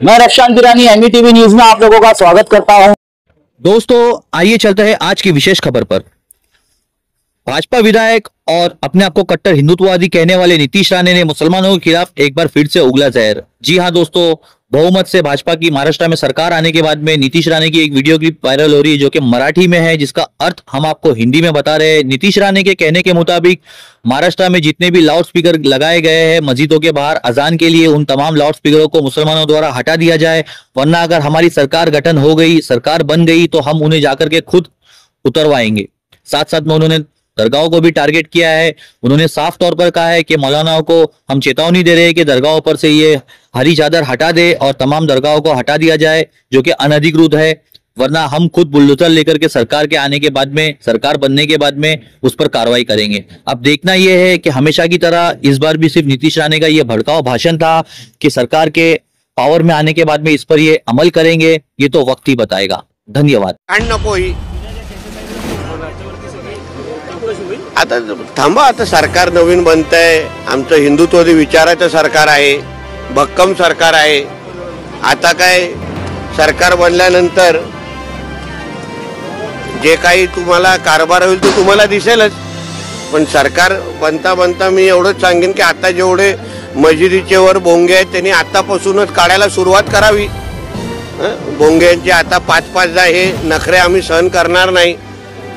मैं रक्षांत ईरानी एमईटीवी न्यूज में आप लोगों का स्वागत करता हूं। दोस्तों आइए चलते हैं आज की विशेष खबर पर। भाजपा विधायक और अपने आप को कट्टर हिंदुत्ववादी कहने वाले नीतीश राणे ने मुसलमानों के खिलाफ एक बार फिर से उगला जहर। जी हां दोस्तों, बहुमत से भाजपा की महाराष्ट्र में सरकार आने के बाद में नीतीश राणे की एक वीडियो क्लिप वायरल हो रही है जो कि मराठी में है, जिसका अर्थ हम आपको हिंदी में बता रहे हैं। नीतीश राणे के कहने के मुताबिक महाराष्ट्र में जितने भी लाउड स्पीकर लगाए गए हैं मस्जिदों के बाहर अजान के लिए, उन तमाम लाउड स्पीकरों को मुसलमानों द्वारा हटा दिया जाए, वरना अगर हमारी सरकार गठन हो गई, सरकार बन गई तो हम उन्हें जाकर के खुद उतरवाएंगे। साथ साथ में उन्होंने दरगाहों को भी टारगेट किया है। उन्होंने साफ तौर पर कहा है कि मौलानाओं को हम चेतावनी दे रहे हैं कि दरगाहों पर से ये हरी चादर हटा दे और तमाम दरगाहों को हटा दिया जाए जो कि अनधिकृत है, वरना हम खुद बुलडोजर लेकर के सरकार के आने के बाद में, सरकार बनने के बाद में उस पर कार्रवाई करेंगे। अब देखना यह है कि हमेशा की तरह इस बार भी सिर्फ नीतीश राणे का यह भड़काऊ भाषण था कि सरकार के पावर में आने के बाद में इस पर ये अमल करेंगे, ये तो वक्त ही बताएगा। धन्यवाद। आता थांबा, आता सरकार नवीन बनतंय, आमचं हिंदुत्ववादी विचाराचं सरकार आहे, भक्कम सरकार आहे। आता काय सरकार बनल्यानंतर जे काही तुम्हाला कारभार होईल तो तुम्हाला दिसेलच, पण सरकार बनता बनता मी एवढंच सांगेन की आता जेवढे मस्जिदीचे वर भोंगे आहेत त्यांनी आतापासूनच काढायला सुरुवात करावी। भोंग्यांचे आता 5-5 हे नखरे आम्ही सहन करणार नाही।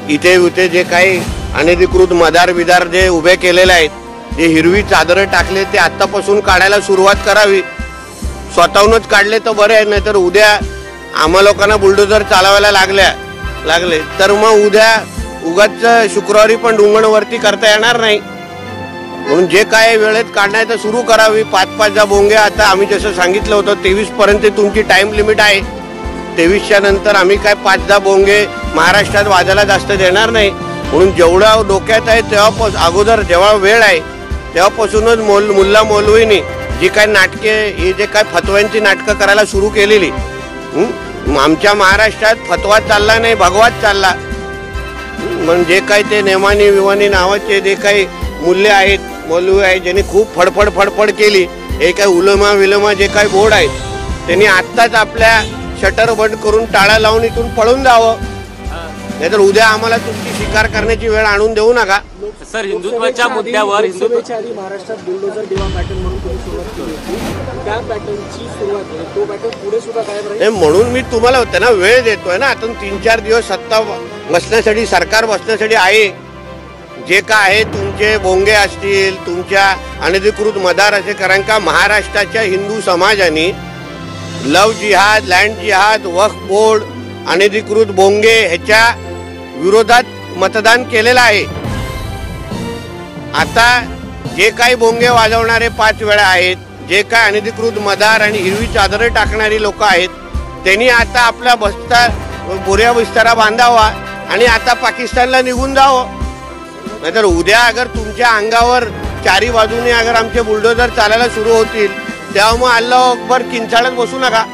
इथे उथे जे काही अनधिकृत मदार बिदार जे उभे केलेले आहेत, जे हिरवी चादर टाकले ते आतापासून काढायला सुरुवात करावी। स्वतःहूनच काढले तर बरे आहे, नाहीतर उद्या आम्हा लोकांना बुलडोजर चालवायला लागले तर मग उद्या उगाच शुक्रवारी पण डुंगणवरती करता येणार नाही। म्हणून जे काय वेळेत काढण्याचं सुरू करावी। 5-5 भोंगे आता आम्ही जसं सांगितलं होतं 23 पर्यंत तुमची टाइम लिमिट आहे। 23च्या नंतर आम्ही काय 5-10 भोंगे महाराष्ट्रात वाजायला जास्त देणार नाही। म्हणून जेवढा डोक्यात आहे तेव्हा अगोदर जेव्हा वेळ आहे तेव्हापासूनच मुल्ला मौलवीनी जी काय नाटके, हे जे काय फतव्यांची नाटकं करायला सुरू केलेली, आमच्या महाराष्ट्रात फतवा चालला नाही, भगवाच चालला। म्हणजे काय ते नेमानी विमानी नावाचे जे काही मूल्य आहेत, मौलवी आहेत, ज्यांनी खूप फडफड केली, हे काय उलमा विलमा जे काही बोर्ड आहेत त्यांनी आत्ताच आपल्या शटर बंद करून टाळा लावून इथून पळून जावं, नाहीतर उद्या आम्हाला तुमची शिकार करण्याची वेळ आणून देऊ नका। सर, हिंदुत्वाच्या मुद्द्यावर हिंदुत्वाच्या आधी महाराष्ट्रात बुलडोजर देवा पॅटर्न म्हणून तुम्ही सुरुवात केली होती, त्या पॅटर्नची सुरुवात आहे, तो पॅटर्न पुढे सुद्धा काय राहील? म्हणून मी तुम्हाला त्यांना वेळ देतोय ना। आता 3-4 दिवस सत्ता बसण्यासाठी, सरकार बसण्यासाठी आहे। जे काय आहे तुमचे भोंगे असतील, तुमच्या अनधिकृत मदार असे, कारण का महाराष्ट्राच्या हिंदू समाजाने लव जिहाद, लँड जिहाद, वक्फ बोर्ड, अनधिकृत भोंगे ह्याच्या विरोधात मतदान केलेलं आहे। आता जे काही भोंगे वाजवणारे 5 वेळा आहेत, जे काय अनधिकृत मदार आणि हिरवी चादर टाकणारी लोक आहेत, त्यांनी आता आपला बोऱ्या बिस्तारा बांधावा आणि आता पाकिस्तानला निघून जावं। नाहीतर उद्या अगर तुमच्या अंगावर चारी बाजूने अगर आमचे बुलडोजर चालायला सुरू होतील तेव्हा मग अल्लाह अकबर किंचाळत बसू नका।